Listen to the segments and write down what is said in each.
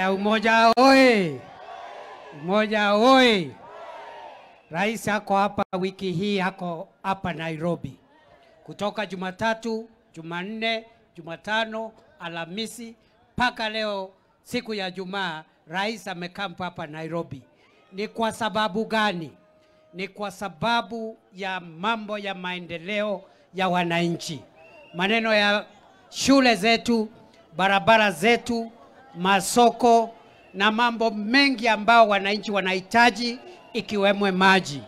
Umoja oye! Umoja oye! Rais ako hapa wiki hii, ako hapa Nairobi. Kutoka Jumatatu, Jumanne, Jumatano, Alhamisi, mpaka leo siku ya Jumaa, rais amekampa hapa Nairobi. Ni kwa sababu gani? Ni kwa sababu ya mambo ya maendeleo ya wananchi. Maneno ya shule zetu, barabara zetu, masoko na mambo mengi ambao wananchi wanahitaji ikiwemo maji.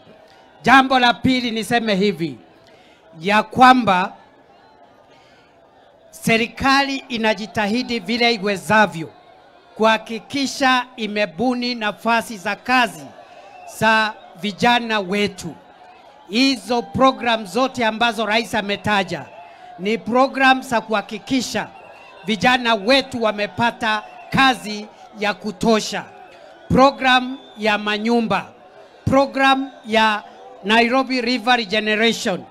Jambo la pili niseme hivi, ya kwamba serikali inajitahidi vile iwezavyo kuhakikisha imebuni nafasi za kazi za vijana wetu. Hizo program zote ambazo rais ametaja ni program za kuhakikisha vijana wetu wamepata kazi ya kutosha. Program ya manyumba, program ya Nairobi River Regeneration,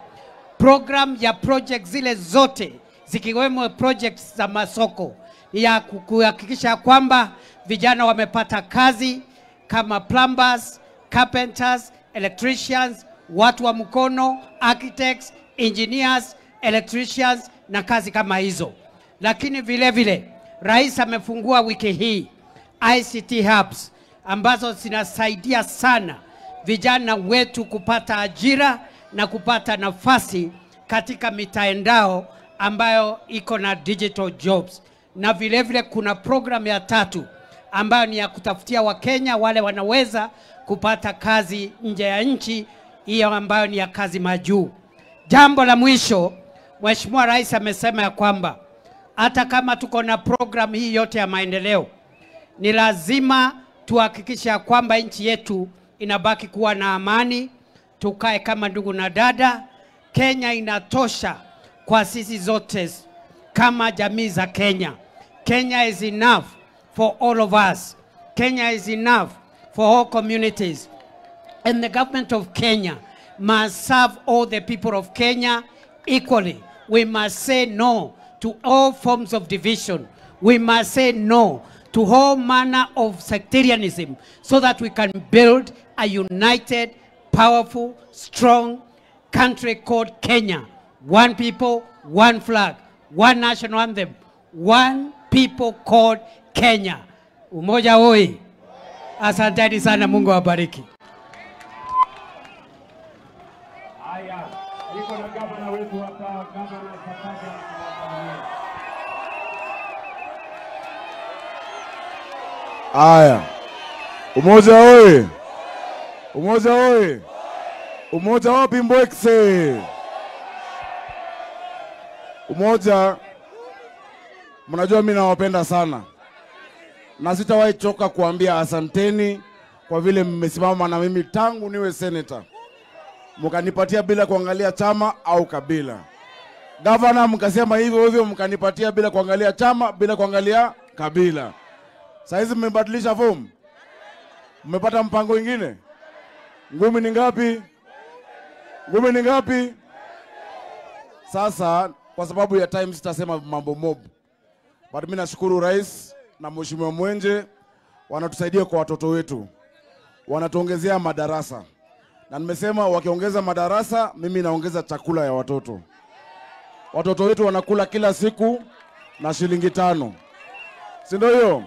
program ya project zile zote zikiwemo projects za masoko ya kuhakikisha kwamba vijana wamepata kazi kama plumbers, carpenters, electricians, watu wa mkono, architects, engineers, electricians na kazi kama hizo. Lakini vile vile rais amefungua wiki hii ICT hubs ambazo zinasaidia sana vijana wetu kupata ajira na kupata nafasi katika mitandao ambayo iko na digital jobs. Na vile vile kuna program ya tatu ambayo ni ya kutafutia Wakenya wale wanaweza kupata kazi nje ya nchi, hiyo ambayo ni ya kazi majuu. Jambo la mwisho, Mheshimiwa Rais amesema ya kwamba hata kama tuko na program hii yote ya maendeleo, ni lazima tuhakikisha kwamba nchi yetu inabaki kuwa na amani, tukae kama ndugu na dada. Kenya inatosha kwa sisi zote kama jamii za Kenya. Kenya is enough for all of us. Kenya is enough for all communities. And the government of Kenya must serve all the people of Kenya equally. We must say no to all forms of division. We must say no to all manner of sectarianism so that we can build a united, powerful, strong country called Kenya. One people, one flag, one national anthem, one people called Kenya. Umoja oye! Asanteni sana, Mungu awabariki. Haya, niko na gavana wetu hapa, gavana Sakaja. Haya. Umoja oye! Umoja oye! Umoja wapi Mbwekse? Umoja, mnajua mimi nawapenda sana. Na sitawahi choka kuambia asanteni kwa vile mmesimama na mimi tangu niwe senator. Mkanipatia bila kuangalia chama au kabila. Gavana mkasema hivyo hivyo, mkanipatia bila kuangalia chama, bila kuangalia kabila. Saizi mmebadilisha fomu. Mmepata mpango mwingine. Ngumi ni ngapi? Ngumi ni ngapi? Sasa kwa sababu ya time sitasema mambo mob. But mimi nashukuru rais na Mheshimiwa Mwenje wanatusaidia kwa watoto wetu. Wanatuongezea madarasa. Na nimesema wakiongeza madarasa, mimi naongeza chakula ya watoto. Watoto wetu wanakula kila siku na shilingi 5. Si ndio hiyo?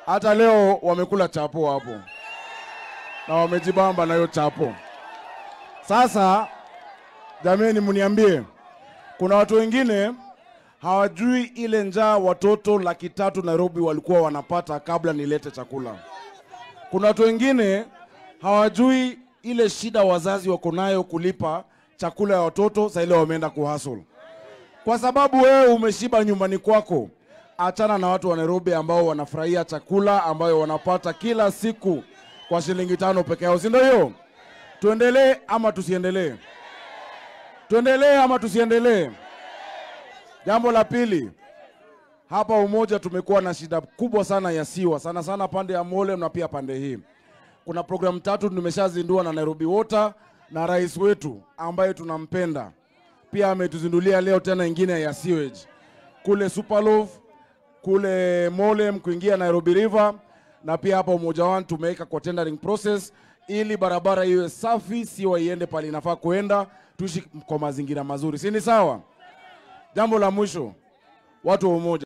Hata leo wamekula chapo hapo. Na wamejibamba na hiyo chapo. Sasa jameni, mniambie, kuna watu wengine hawajui ile njaa watoto 300,000 Nairobi walikuwa wanapata kabla nilete chakula. Kuna watu wengine hawajui ile shida wazazi wako nayo kulipa chakula ya watoto saa ile wameenda kuhustle. Kwa sababu wewe umeshiba nyumbani kwako, achana na watu wa Nairobi ambao wanafurahia chakula ambayo wanapata kila siku kwa shilingi 5 peke yao. Si ndio hiyo? Tuendelee ama tusiendelee? Tuendelee ama tusiendelee? Jambo la pili, hapa Umoja tumekuwa na shida kubwa sana ya siwa, sana sana pande ya Mole na pia pande hii. Kuna program 3 nimeshazindua na Nairobi Water na rais wetu ambaye tunampenda. Pia ametuzindulia leo tena ingine ya sewage. Kule Superlove, kule Molem kuingia Nairobi River, na pia hapa Umoja One tumeweka kwa tendering process ili barabara iwe safi, sio iende pale inafaa kuenda, tuishi kwa mazingira mazuri. Si ni sawa? Jambo la mwisho, watu wa umoja